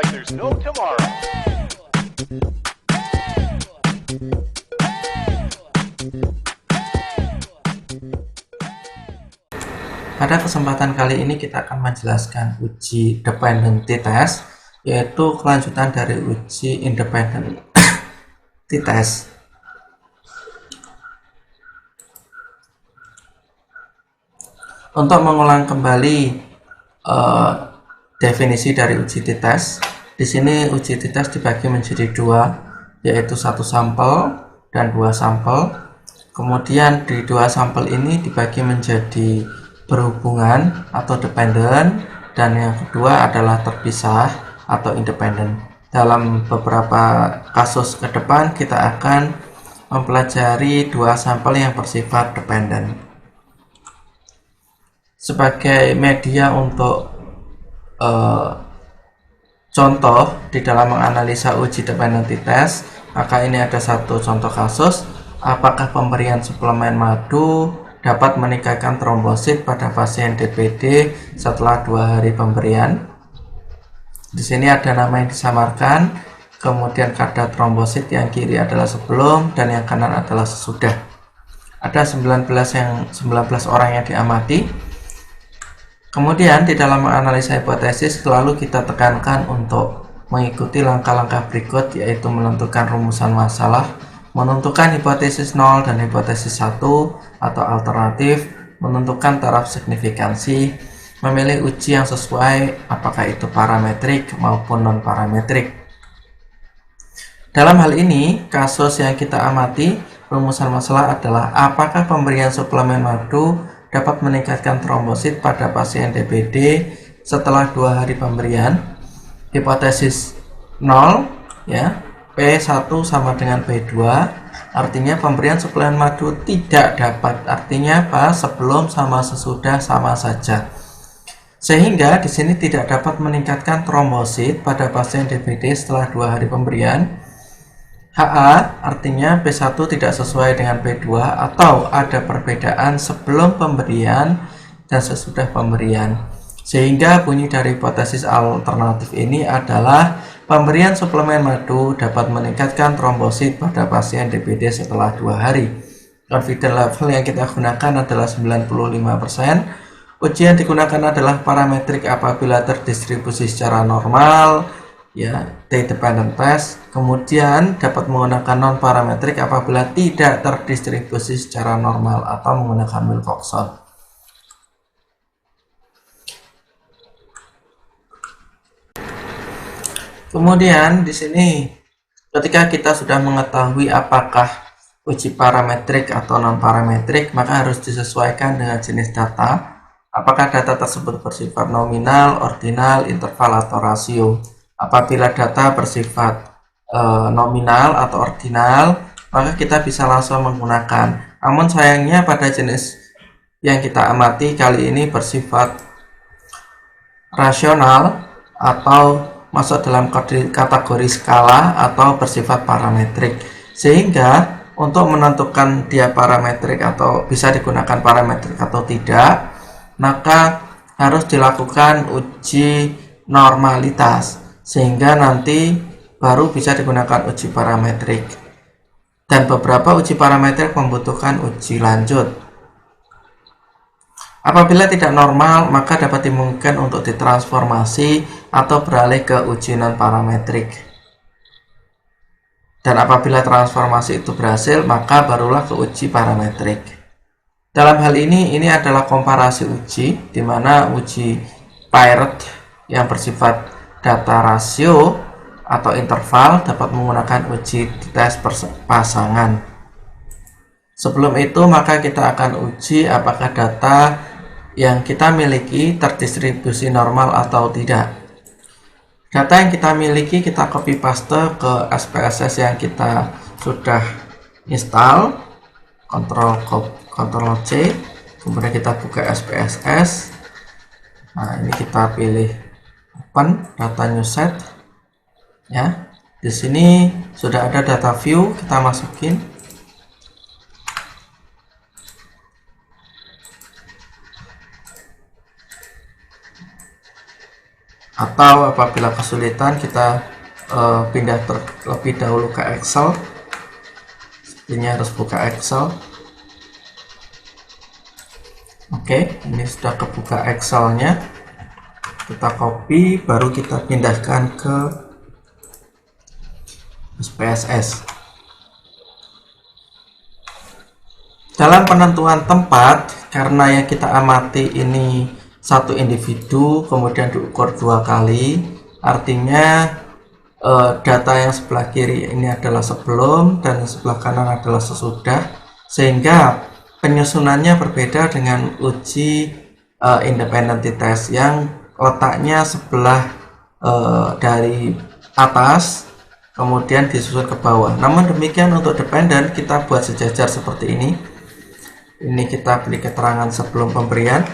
like there's no tomorrow. Pada kesempatan kali ini kita akan menjelaskan uji dependency test, yaitu kelanjutan dari uji independency test. Untuk mengulang kembali definisi dari uji t-test, di sini uji t-test dibagi menjadi dua, yaitu satu sampel dan dua sampel. Kemudian di dua sampel ini dibagi menjadi berhubungan atau dependen, dan yang kedua adalah terpisah atau independen. Dalam beberapa kasus ke depan kita akan mempelajari dua sampel yang bersifat dependen. Sebagai media untuk contoh di dalam menganalisa uji dependency test, maka ini ada satu contoh kasus. Apakah pemberian suplemen madu dapat meningkatkan trombosit pada pasien DBD setelah 2 hari pemberian? Di sini ada nama yang disamarkan, kemudian kadar trombosit yang kiri adalah sebelum dan yang kanan adalah sesudah. Ada 19 orang yang diamati. Kemudian di dalam menganalisa hipotesis selalu kita tekankan untuk mengikuti langkah-langkah berikut, yaitu menentukan rumusan masalah, menentukan hipotesis 0 dan hipotesis 1 atau alternatif, menentukan taraf signifikansi, memilih uji yang sesuai apakah itu parametrik maupun non-parametrik. Dalam hal ini, kasus yang kita amati, rumusan masalah adalah apakah pemberian suplemen madu dapat meningkatkan trombosit pada pasien DBD setelah 2 hari pemberian. Hipotesis 0, ya, P1 sama dengan P2, artinya pemberian suplemen madu tidak dapat, artinya apa? Sebelum sama sesudah sama saja. Sehingga di sini tidak dapat meningkatkan trombosit pada pasien DBD setelah 2 hari pemberian. HA artinya P1 tidak sesuai dengan P2 atau ada perbedaan sebelum pemberian dan sesudah pemberian. Sehingga bunyi dari hipotesis alternatif ini adalah pemberian suplemen madu dapat meningkatkan trombosit pada pasien DBD setelah 2 hari. Confidence level yang kita gunakan adalah 95%. Uji yang digunakan adalah parametrik apabila terdistribusi secara normal, ya, t-dependent test. Kemudian dapat menggunakan non parametrik apabila tidak terdistribusi secara normal atau menggunakan Wilcoxon. Kemudian di sini ketika kita sudah mengetahui apakah uji parametrik atau non parametrik, maka harus disesuaikan dengan jenis data. Apakah data tersebut bersifat nominal, ordinal, interval atau rasio. Apabila data bersifat nominal atau ordinal, maka kita bisa langsung menggunakan. Namun sayangnya pada jenis yang kita amati kali ini bersifat rasional atau masuk dalam kategori skala atau bersifat parametrik. Sehingga untuk menentukan dia parametrik atau bisa digunakan parametrik atau tidak, maka harus dilakukan uji normalitas, sehingga nanti baru bisa digunakan uji parametrik. Dan beberapa uji parametrik membutuhkan uji lanjut. Apabila tidak normal, maka dapat dimungkinkan untuk ditransformasi atau beralih ke uji non-parametrik. Dan apabila transformasi itu berhasil, maka barulah ke uji parametrik. Dalam hal ini adalah komparasi uji, di mana uji Piret yang bersifat data rasio atau interval dapat menggunakan uji tes pasangan. Sebelum itu, maka kita akan uji apakah data yang kita miliki terdistribusi normal atau tidak. Data yang kita miliki kita copy paste ke SPSS yang kita sudah install, Ctrl C, kemudian kita buka SPSS. Nah, ini kita pilih open data new set, ya. Di sini sudah ada data view, kita masukin. Atau apabila kesulitan kita pindah terlebih dahulu ke Excel. Ini harus buka Excel. Oke, ini sudah kebuka Excelnya. Kita copy, baru kita pindahkan ke SPSS. Dalam penentuan tempat, karena yang kita amati ini satu individu, kemudian diukur 2 kali, artinya data yang sebelah kiri ini adalah sebelum dan sebelah kanan adalah sesudah, sehingga penyusunannya berbeda dengan uji independent test yang letaknya sebelah dari atas kemudian disusun ke bawah. Namun demikian untuk dependent kita buat sejajar seperti ini. Ini kita beri keterangan sebelum pemberian.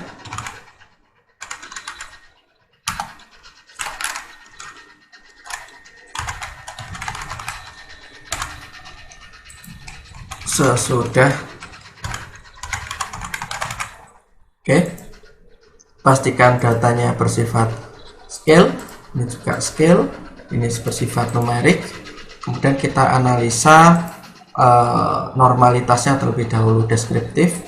Sesudah. Oke. Pastikan datanya bersifat scale. Ini juga scale. Ini bersifat numerik. Kemudian kita analisa normalitasnya terlebih dahulu, deskriptif,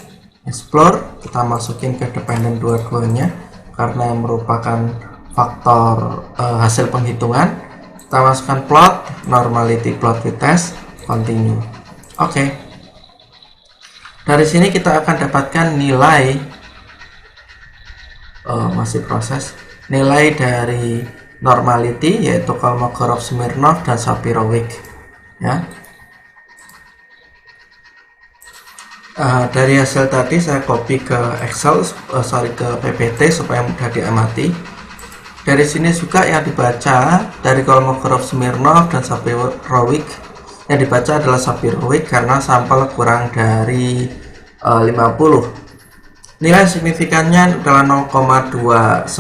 explore, kita masukin ke dependent dua-duanya karena yang merupakan faktor hasil penghitungan. Kita masukkan plot, normality plot with test, continue. Oke. Dari sini kita akan dapatkan nilai masih proses nilai dari normality, yaitu Kolmogorov-Smirnov dan Shapiro-Wilk, ya. Dari hasil tadi saya copy ke Excel, ke PPT supaya mudah diamati. Dari sini juga yang dibaca dari Kolmogorov-Smirnov dan Shapiro-Wilk, yang dibaca adalah Shapiro-Wilk karena sampel kurang dari 50. Nilai signifikannya adalah 0,214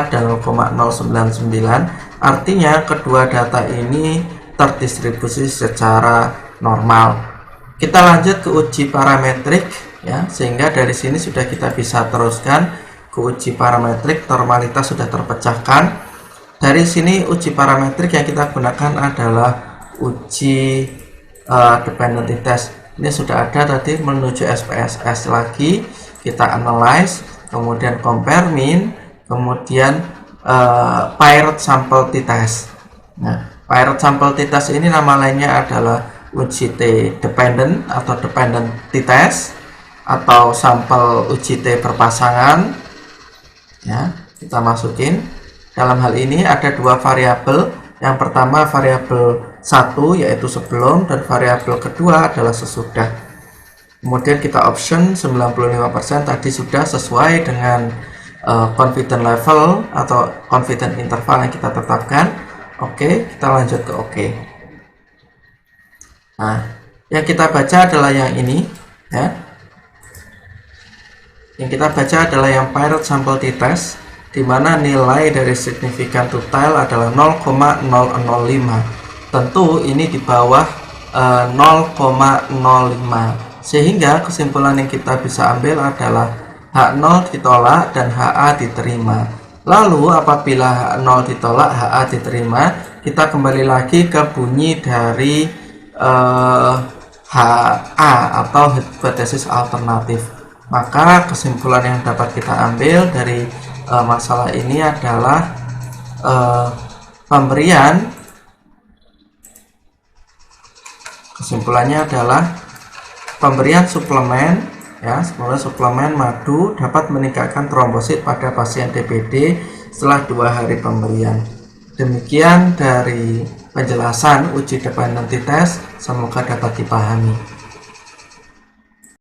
dan 0,099. Artinya kedua data ini terdistribusi secara normal. Kita lanjut ke uji parametrik, ya, sehingga dari sini sudah kita bisa teruskan ke uji parametrik. Normalitas sudah terpecahkan. Dari sini uji parametrik yang kita gunakan adalah uji dependency test. Ini sudah ada tadi, menuju SPSS lagi. Kita analyze, kemudian compare min, kemudian paired sample t-test. Nah, paired sample t-test ini nama lainnya adalah uji T dependent atau dependent t-test atau sampel uji T berpasangan, ya. Kita masukin. Dalam hal ini ada dua variabel. Yang pertama variabel 1 yaitu sebelum, dan variabel kedua adalah sesudah. Kemudian kita option 95% tadi sudah sesuai dengan confidence level atau confidence interval yang kita tetapkan. Oke, kita lanjut ke oke. Nah, yang kita baca adalah yang ini, ya. Yang kita baca adalah yang paired sample t-test, di mana nilai dari signifikan to tail adalah 0,005. Tentu ini di bawah 0,05, sehingga kesimpulan yang kita bisa ambil adalah H0 ditolak dan HA diterima. Lalu apabila H0 ditolak, HA diterima, kita kembali lagi ke bunyi dari HA atau hipotesis alternatif. Maka kesimpulan yang dapat kita ambil dari masalah ini adalah kesimpulannya adalah pemberian suplemen, ya, suplemen madu dapat meningkatkan trombosit pada pasien DBD setelah 2 hari pemberian. Demikian dari penjelasan uji dependency test, semoga dapat dipahami.